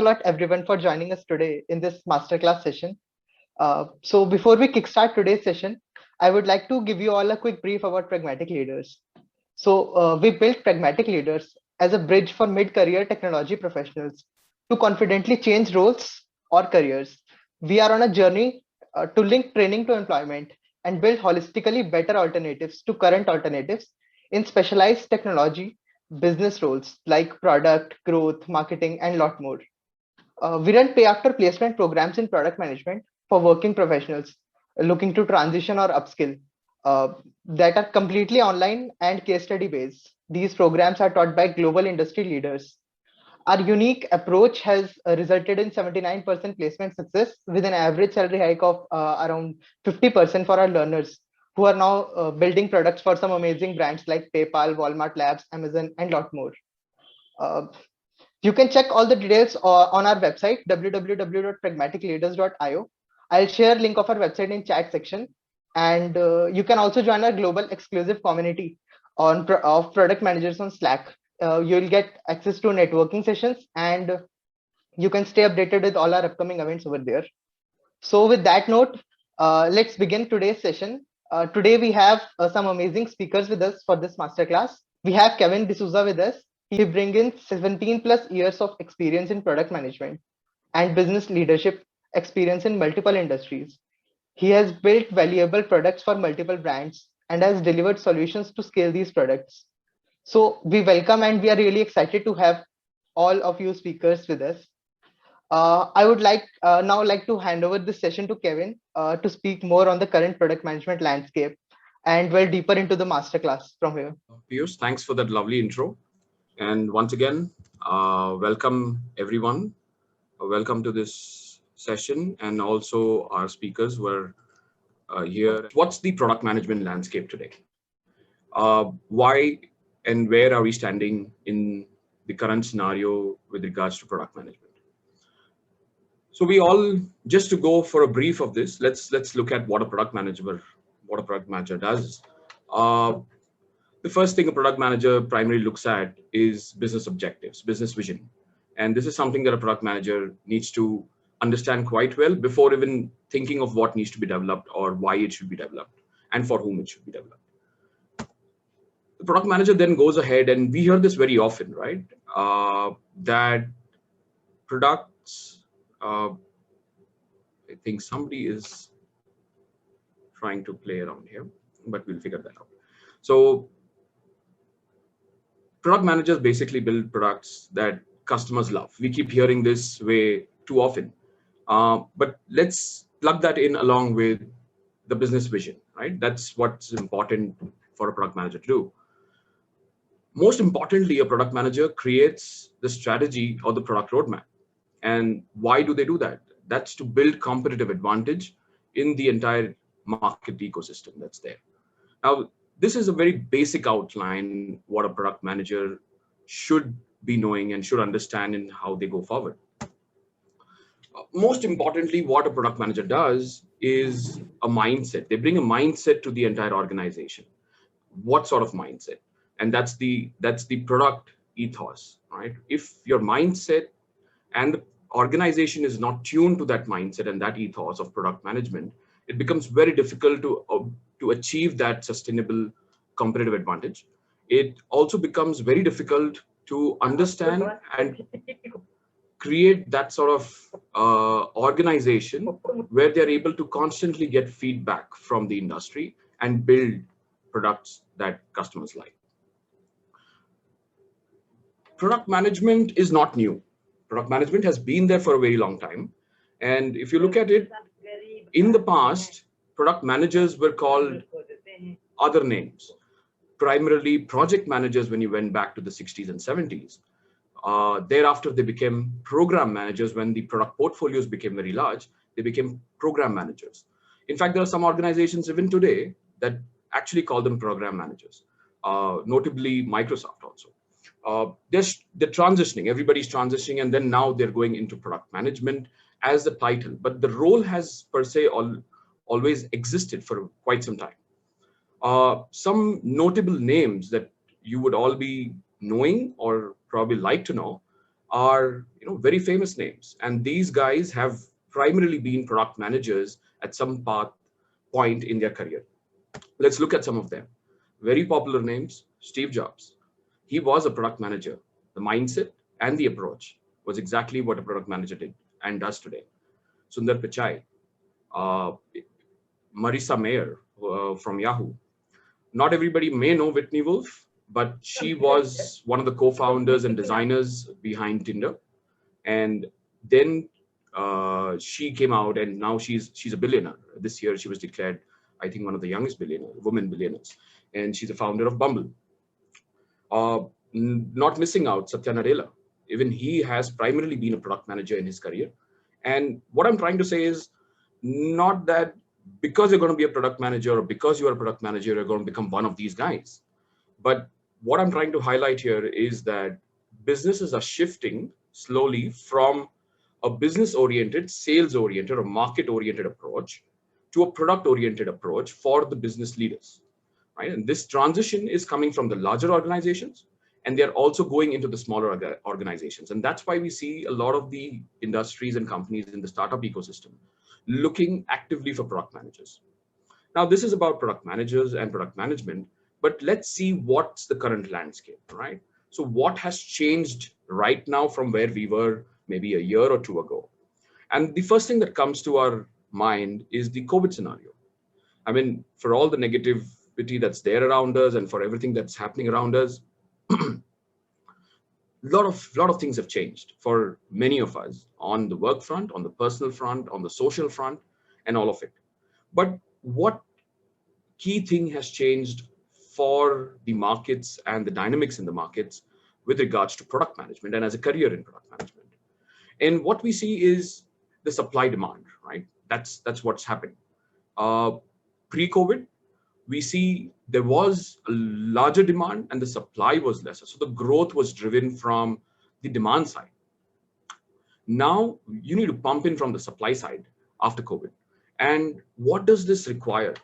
a lot everyone for joining us today in this masterclass session. So before we kickstart today's session, I would like to give you all a quick brief about Pragmatic Leaders. We built Pragmatic Leaders as a bridge for mid-career technology professionals to confidently change roles or careers. We are on a journey to link training to employment and build holistically better alternatives to current alternatives in specialized technology business roles like product, growth, marketing, and lot more. We run pay after placement programs in product management for working professionals looking to transition or upskill uh, that are completely online and case study based. These programs are taught by global industry leaders. Our unique approach has resulted in 79% placement success with an average salary hike of around 50% for our learners who are now building products for some amazing brands like PayPal, Walmart Labs, Amazon, and lot more. Uh, you can check all the details on our website, www.pragmaticleaders.io. I'll share link of our website in chat section. And you can also join our global exclusive community of product managers on Slack. You'll get access to networking sessions and you can stay updated with all our upcoming events over there. So with that note, let's begin today's session. Today we have some amazing speakers with us for this masterclass. We have Kevin D'Souza with us. He brings in 17 plus years of experience in product management and business leadership experience in multiple industries. He has built valuable products for multiple brands and has delivered solutions to scale these products. So we welcome and we are really excited to have all of you speakers with us. I would now like to hand over this session to Kevin to speak more on the current product management landscape and well deeper into the masterclass from here. Piyush, thanks for that lovely intro. And once again, welcome everyone. Welcome to this session and also our speakers who are here. What's the product management landscape today? Why and where are we standing in the current scenario with regards to product management? So we all, just to go for a brief of this, let's look at what a product manager does. The first thing a product manager primarily looks at is business objectives, business vision. And this is something that a product manager needs to understand quite well before even thinking of what needs to be developed or why it should be developed and for whom it should be developed. The product manager then goes ahead, and we hear this very often, right? That products, I think somebody is trying to play around here, but we'll figure that out. So product managers basically build products that customers love. We keep hearing this way too often, but let's plug that in along with the business vision, right? That's what's important for a product manager to do. Most importantly, a product manager creates the strategy or the product roadmap. And why do they do that? That's to build competitive advantage in the entire market ecosystem that's there. Now, this is a very basic outline what a product manager should be knowing and should understand in how they go forward. Most importantly, what a product manager does is a mindset. They bring a mindset to the entire organization. What sort of mindset? And that's the product ethos, right? If your mindset and the organization is not tuned to that mindset and that ethos of product management, it becomes very difficult to achieve that sustainable competitive advantage. It also becomes very difficult to understand and create that sort of organization where they're able to constantly get feedback from the industry and build products that customers like. Product management is not new. Product management has been there for a very long time. And if you look at it, in the past, product managers were called other names, primarily project managers when you went back to the 60s and 70s. Thereafter, they became program managers. When the product portfolios became very large, they became program managers. In fact, there are some organizations even today that actually call them program managers, notably Microsoft also. They're transitioning, everybody's transitioning, and then now they're going into product management as the title, but the role has per se always existed for quite some time. Some notable names that you would all be knowing or probably like to know are very famous names, and these guys have primarily been product managers at some point in their career. Let's look at some of them. Very popular names: Steve Jobs. He was a product manager. The mindset and the approach was exactly what a product manager did and does today. Sundar Pichai, uh, Marissa Mayer from Yahoo. Not everybody may know Whitney Wolf, but she was one of the co-founders and designers behind Tinder. And then she came out, and now she's a billionaire. This year she was declared, I think, one of the youngest women billionaires, and she's a founder of Bumble. Not missing out, Satya Nadella. Even he has primarily been a product manager in his career. And what I'm trying to say is not that because you're going to be a product manager or because you are a product manager, you're going to become one of these guys. But what I'm trying to highlight here is that businesses are shifting slowly from a business-oriented, sales-oriented, or market-oriented approach to a product-oriented approach for the business leaders. Right? And this transition is coming from the larger organizations, and they're also going into the smaller organizations. And that's why we see a lot of the industries and companies in the startup ecosystem looking actively for product managers. Now, this is about product managers and product management, but let's see what's the current landscape, right? So what has changed right now from where we were maybe a year or two ago? And the first thing that comes to our mind is the COVID scenario. I mean, for all the negativity that's there around us and for everything that's happening around us, lot of things have changed for many of us on the work front, on the personal front, on the social front, and all of it. But what key thing has changed for the markets and the dynamics in the markets with regards to product management and as a career in product management? And what we see is the supply demand, right? That's what's happened. Pre-COVID, we see there was a larger demand and the supply was lesser. So the growth was driven from the demand side. Now you need to pump in from the supply side after COVID. And what does this require?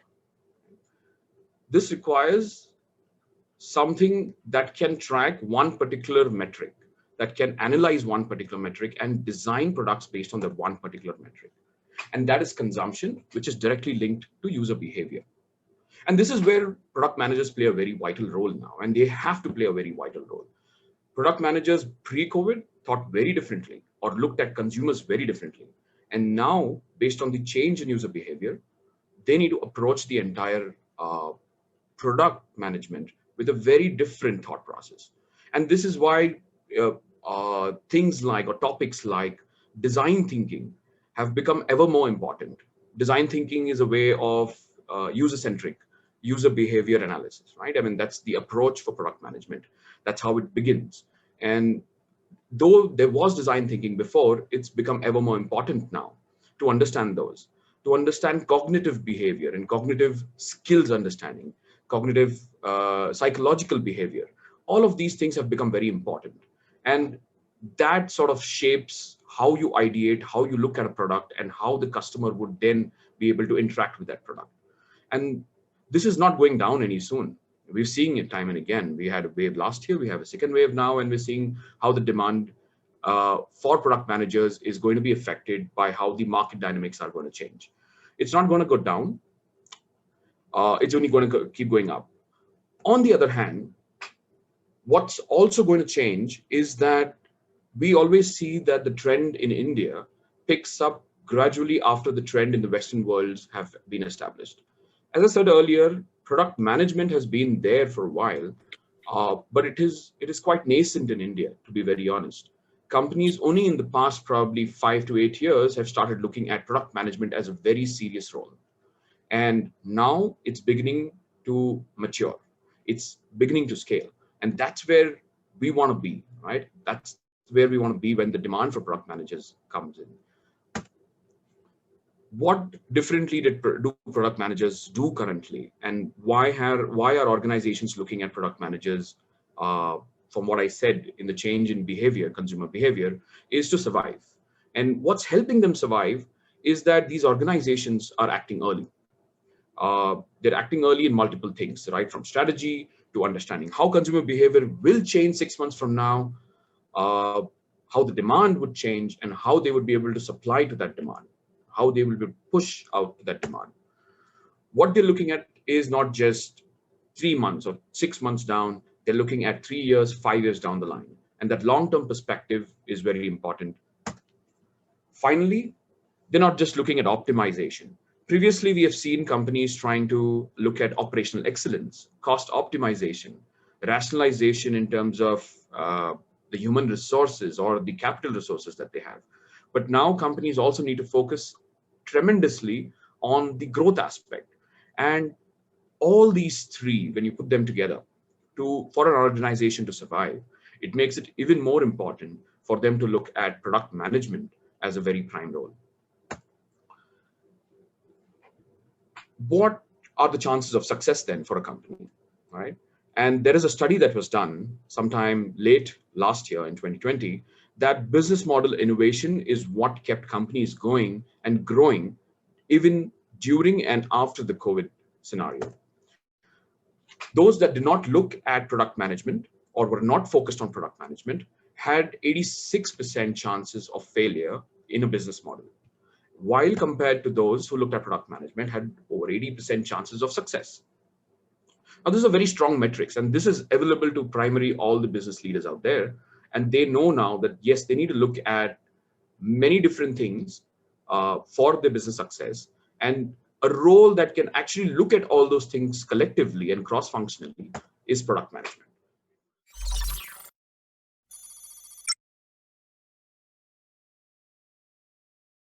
This requires something that can track one particular metric, that can analyze one particular metric and design products based on that one particular metric. And that is consumption, which is directly linked to user behavior. And this is where product managers play a very vital role now, and they have to play a very vital role. Product managers pre-COVID thought very differently or looked at consumers very differently. And now, based on the change in user behavior, they need to approach the entire product management with a very different thought process. And this is why things like, or topics like design thinking have become ever more important. Design thinking is a way of user-centric, user behavior analysis, right? I mean, that's the approach for product management. That's how it begins. And though there was design thinking before, it's become ever more important now to understand those, to understand cognitive behavior and cognitive skills understanding, cognitive psychological behavior. All of these things have become very important. And that sort of shapes how you ideate, how you look at a product, and how the customer would then be able to interact with that product. And this is not going down any soon. We're seeing it time and again. We had a wave last year, we have a second wave now, and we're seeing how the demand for product managers is going to be affected by how the market dynamics are going to change. It's not going to go down. It's only going to keep going up. On the other hand, what's also going to change is that we always see that the trend in India picks up gradually after the trend in the Western worlds have been established. As I said earlier, product management has been there for a while, but it is quite nascent in India, to be very honest. Companies only in the past probably 5 to 8 years have started looking at product management as a very serious role. And now it's beginning to mature. It's beginning to scale. And that's where we want to be, right? That's where we want to be when the demand for product managers comes in. What differently do product managers do currently? And why are organizations looking at product managers, from what I said in the change in behavior, consumer behavior, is to survive. And what's helping them survive is that these organizations are acting early. They're acting early in multiple things, right? From strategy to understanding how consumer behavior will change 6 months from now, how the demand would change and how they would be able to supply to that demand, how they will be push out that demand. What they're looking at is not just 3 months or 6 months down, they're looking at 3 years, 5 years down the line. And that long-term perspective is very important. Finally, they're not just looking at optimization. Previously, we have seen companies trying to look at operational excellence, cost optimization, rationalization in terms of the human resources or the capital resources that they have. But now companies also need to focus tremendously on the growth aspect. And all these three, when you put them together for an organization to survive, it makes it even more important for them to look at product management as a very prime role. What are the chances of success then for a company, right? And there is a study that was done sometime late last year in 2020 that business model innovation is what kept companies going and growing even during and after the COVID scenario. Those that did not look at product management or were not focused on product management had 86% chances of failure in a business model, while compared to those who looked at product management had over 80% chances of success. Now, this is a very strong metrics, and this is available to primary all the business leaders out there. And they know now that, yes, they need to look at many different things for their business success. And a role that can actually look at all those things collectively and cross-functionally is product management.